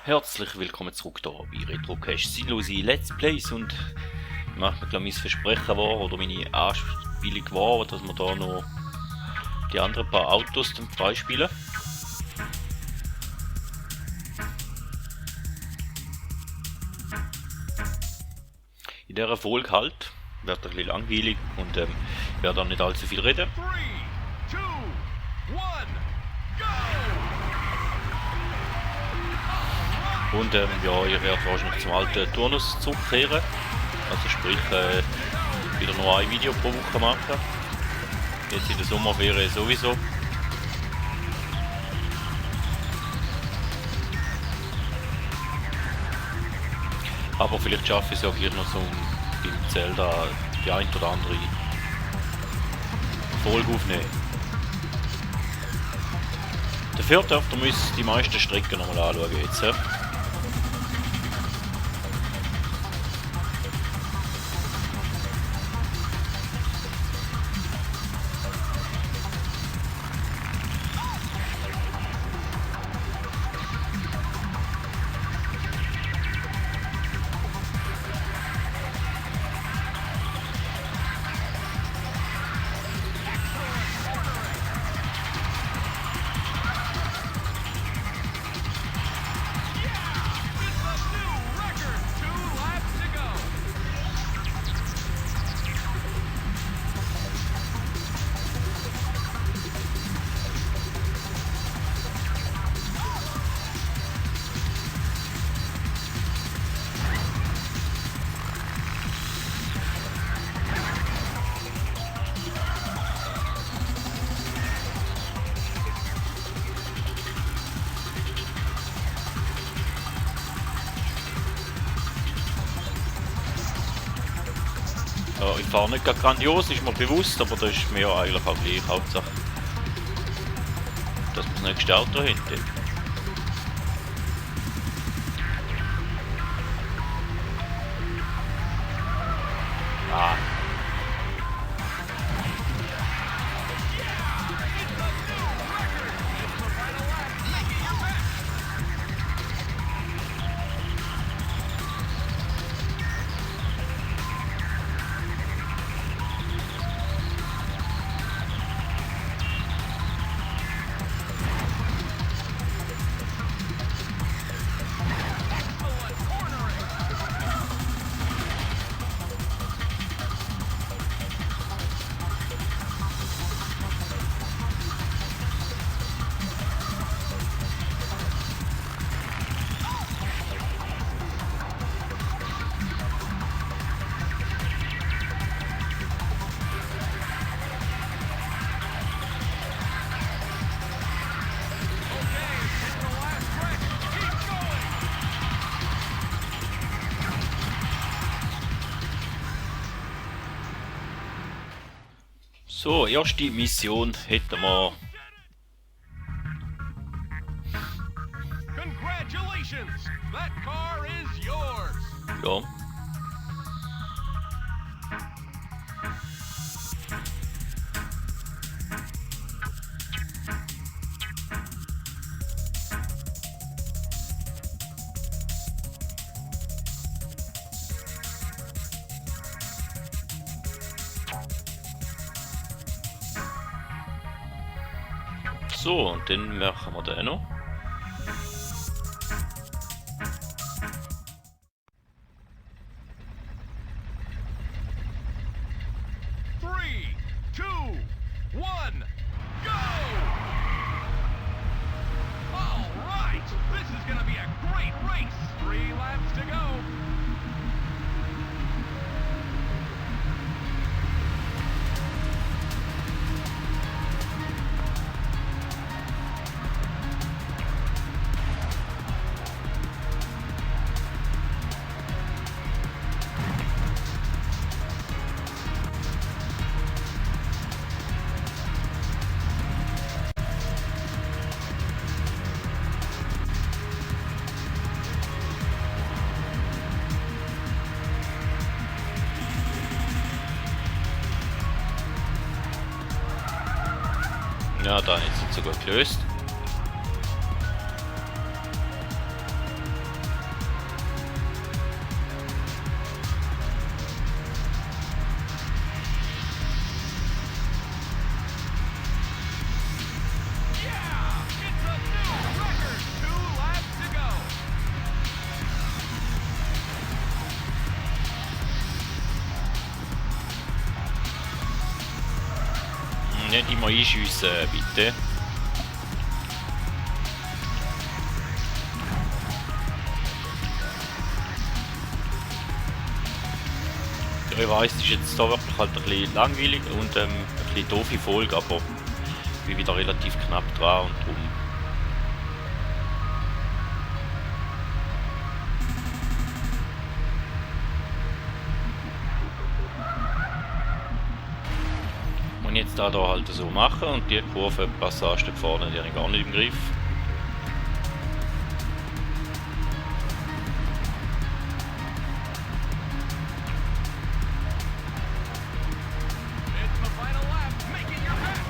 Herzlich willkommen zurück hier bei Retrocast Sinnlose Let's Plays und ich mache mir mein Versprechen wahr oder meine Anspielung wahr, dass wir da noch die anderen paar Autos freispielen. In dieser Folge halt wird ein bisschen langweilig und ich werde auch nicht allzu viel reden. 3, 2, 1, go! Und ja, ich werde wahrscheinlich zum alten Turnus zurückkehren. Also sprich, wieder nur ein Video pro Woche machen. Jetzt in der Sommerferien sowieso. Aber vielleicht schaffe ich es ja gleich noch so beim Zelda die ein oder andere Folge aufnehmen. Dafür dürft ihr uns die meisten Strecken nochmal anschauen jetzt. Ja? Ja, ich fahre nicht grandios, ist mir bewusst, aber das ist mir eigentlich auch gleich. Hauptsache, dass man das nächste Auto hinter. Ah. So, erste Mission hätten wir. Congratulations! That car is yours! Ja. So, und dann machen wir den noch. Three, two, one, go! All right, this is gonna be a great race. 3 laps to go. Ja, da ist es sogar gelöst. Nicht immer einschiessen, bitte. Ja, ich weiss, es ist jetzt da wirklich halt ein bisschen langweilig und ein bisschen doofe Folge, aber ich bin wieder relativ knapp dran und drum. Und jetzt da halt so machen und die Kurvenpassage da vorne, die habe ich gar nicht im Griff. It's the final lap. Make it your best.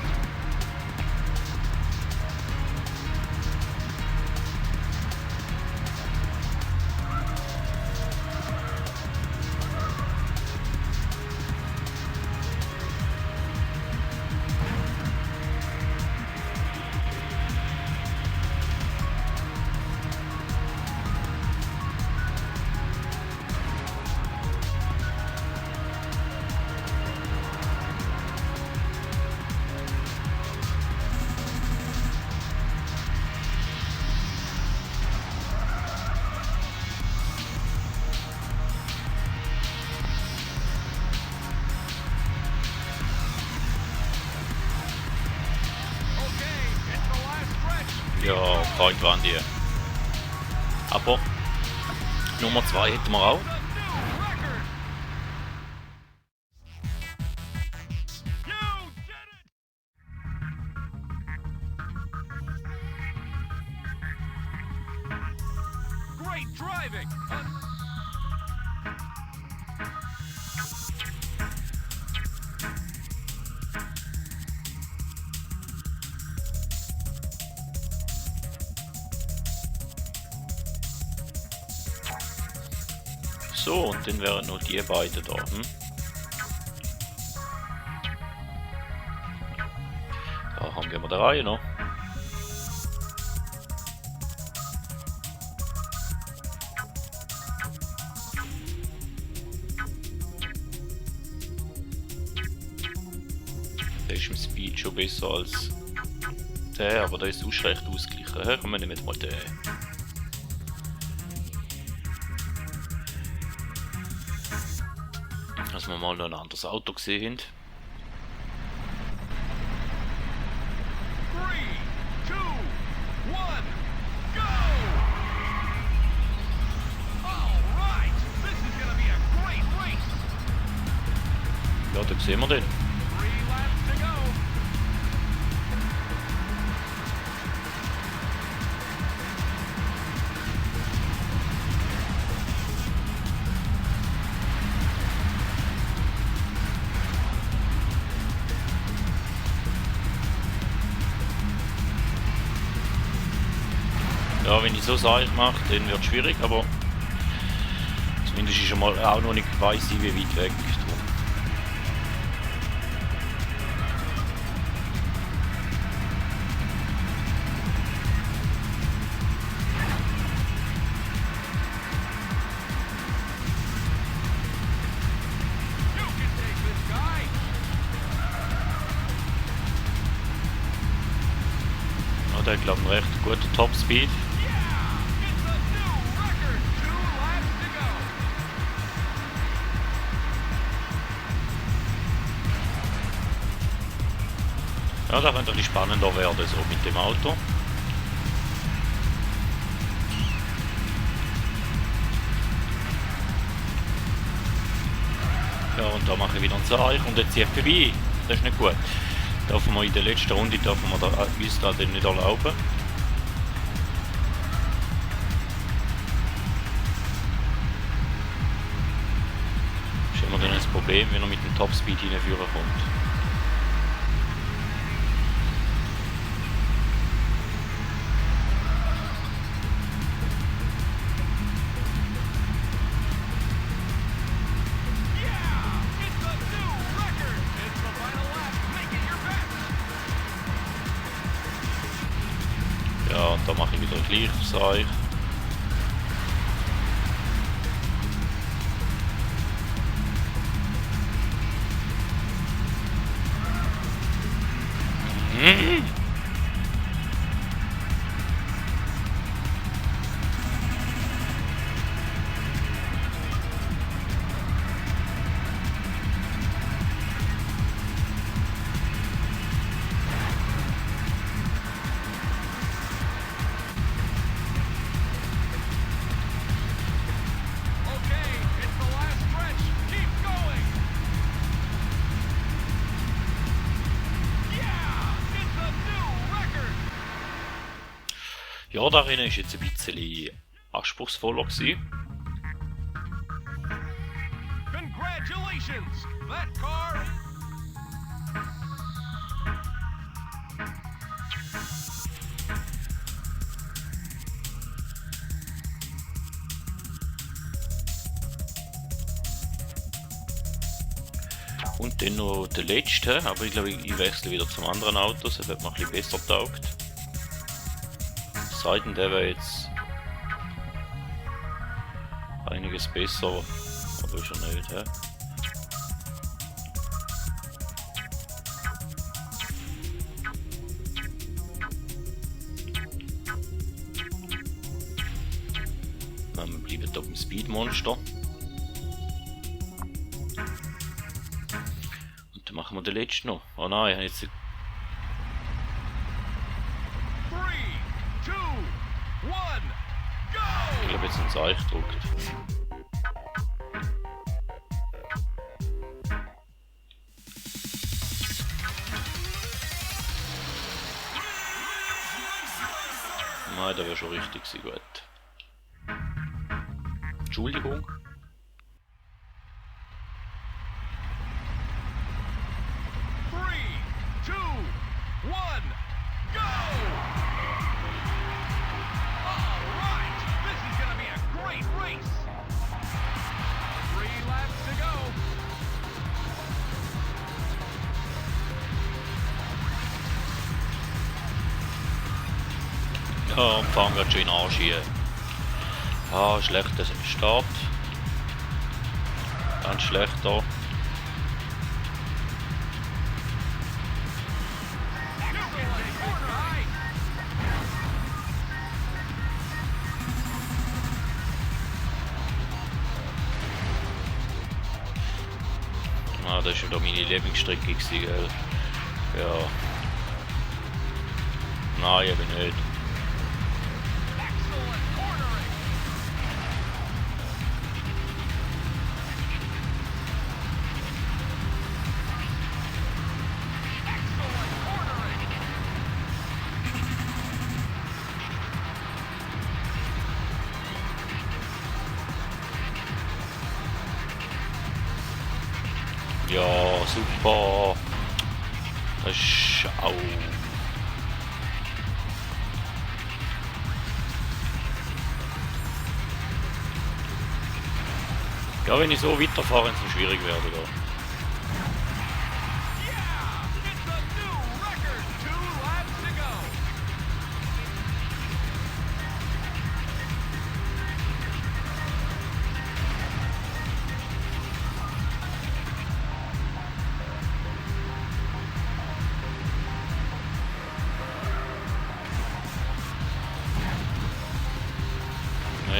Okay, it's the last stretch. Ja, Freund waren die. Aber Nummer 2 hätten wir auch. The new record. You did it. Great driving. So, und dann wären noch die beiden da. Da haben wir der Reihe noch. Der ist im Speed schon besser als der, aber der ist auch schlecht ausgeglichen. Hören wir nehmen mal den. Dass wir mal noch ein anderes Auto gesehen haben. 3, 2, 1, go! All right, this is going to be a great race. Ja, da sehen wir den. 3 laps to go. Ja, wenn ich so Sachen mache, dann wird es schwierig, aber zumindest ist schon mal auch noch nicht weiss, wie weit weg. Drum. You can take this guy. Ja, der hat glaube ich einen recht guten Topspeed. Yeah, it's a new record. 2 laps to go. Ja, das könnte ein bisschen spannender werden, so mit dem Auto. Ja, und da mache ich wieder ein Zeichen und jetzt ziehe ich vorbei. Das ist nicht gut. Dürfen wir in der letzten Runde uns da dann nicht erlauben. Das ist immer dann ein Problem, wenn er mit dem Topspeed hinführen kommt. Yeah, it's a new record. It's the final lap. Make it your best. Ja, und da mache ich wieder gleich Zeug. Mm. Okay, it's the last stretch. Keep going. Yeah, it's a new record. Ja, darin ist jetzt ein bisschen anspruchsvoller gewesen. Congratulations. That car. Und dann noch der letzte, aber ich glaube, ich wechsle wieder zum anderen Auto, das wird mir ein bisschen besser taugt. Es sei denn, der wäre jetzt einiges besser, aber ist er nicht, hä? Wir bleiben hier beim Speedmonster. Machen wir den letzten noch. Oh nein, ich habe jetzt... 3, 2, 1, Ich go! glaube, jetzt ins Eich gedruckt. Nein, der wäre schon richtig gewesen, gut. Entschuldigung. 3, 2, 1, go! All right, this is going to be a great race. 3 laps to go. Ja, und fangen wir schön an hier. Ah, schlechter Start. Ganz schlechter. Excellent corner high. Ah, das war wieder meine Lieblingsstrecke gewesen, gell? Ja. Nein, eben nicht. Excellent cornering. Excellent cornering. Ja, super. Das ist auch. Ja, wenn ich so weiterfahre, ist es schwierig werden da. Yeah, it's a new record. 2 laps to go.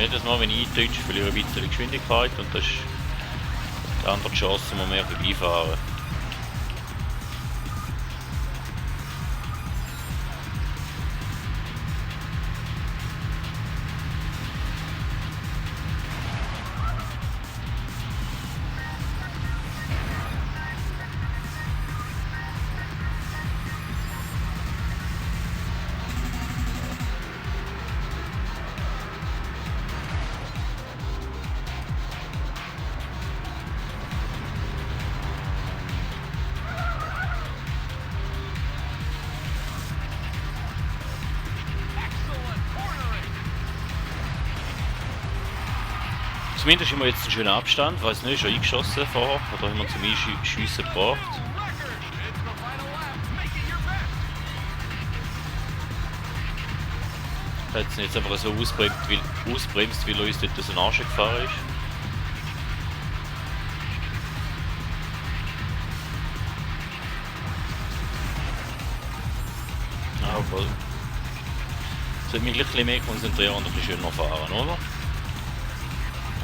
Jedes Mal, wenn ich eintäusche, verliere ich ein bisschen Geschwindigkeit und das ist die andere Chance, um mehr vorbeifahren. Excellent cornering. Zumindest haben wir jetzt einen schönen Abstand, weiß nicht, schon eingeschossen vorher, oder haben wir zum Einschiessen gebracht. Record. It's the final lap. Make it your best. Hat es jetzt einfach so ausbremst, weil er uns dort aus den Arsch gefahren ist. Aber ich sollte mich ein bisschen mehr konzentrieren und ein bisschen schöner fahren, oder?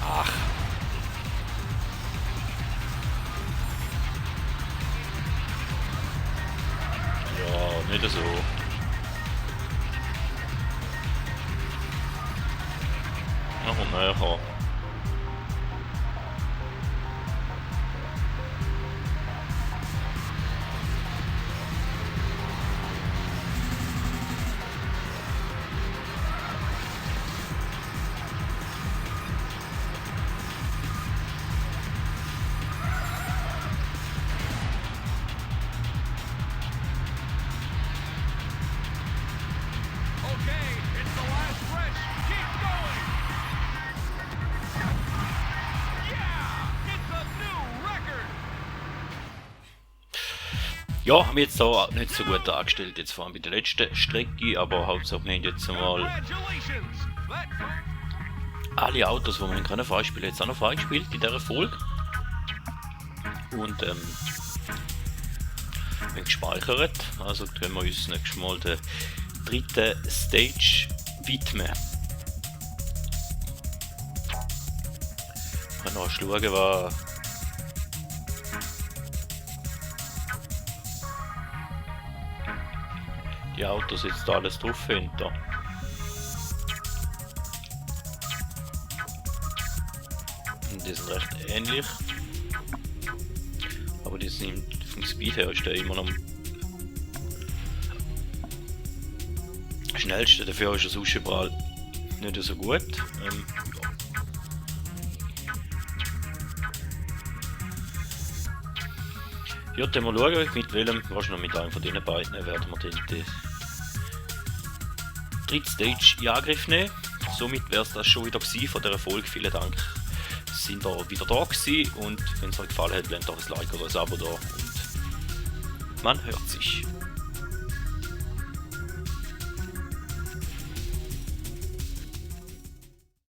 Ach. Ja, nicht so. Noch und näher. Okay, it's the last stretch. Keep going. Yeah, it's a new record. Ja, haben wir jetzt da nicht so gut dargestellt, jetzt vor allem bei der letzten Strecke, aber Hauptsache wir haben jetzt einmal Congratulations. That alle Autos, die wir in können freispielen, jetzt auch noch freigespielt in dieser Folge. Und wir haben gespeichert, also können wir uns nächstes Mal der dritten Stage widmen. Ich kann noch schauen, was die Autos jetzt da alles drauf haben. Da. Und die sind recht ähnlich. Aber die sind vom Speed her ist der immer noch am schnellsten. Dafür ist das Außenball nicht so gut. Ja, dann mal schauen, mit welchem, wahrscheinlich mit einem von diesen beiden werden wir dann die dritte Stage in Angriff nehmen. Somit wäre es das schon wieder gewesen von dieser Folge. Vielen Dank, sind ihr wieder da gewesen und wenn es euch gefallen hat, lasst doch ein Like oder ein Abo da und man hört sich.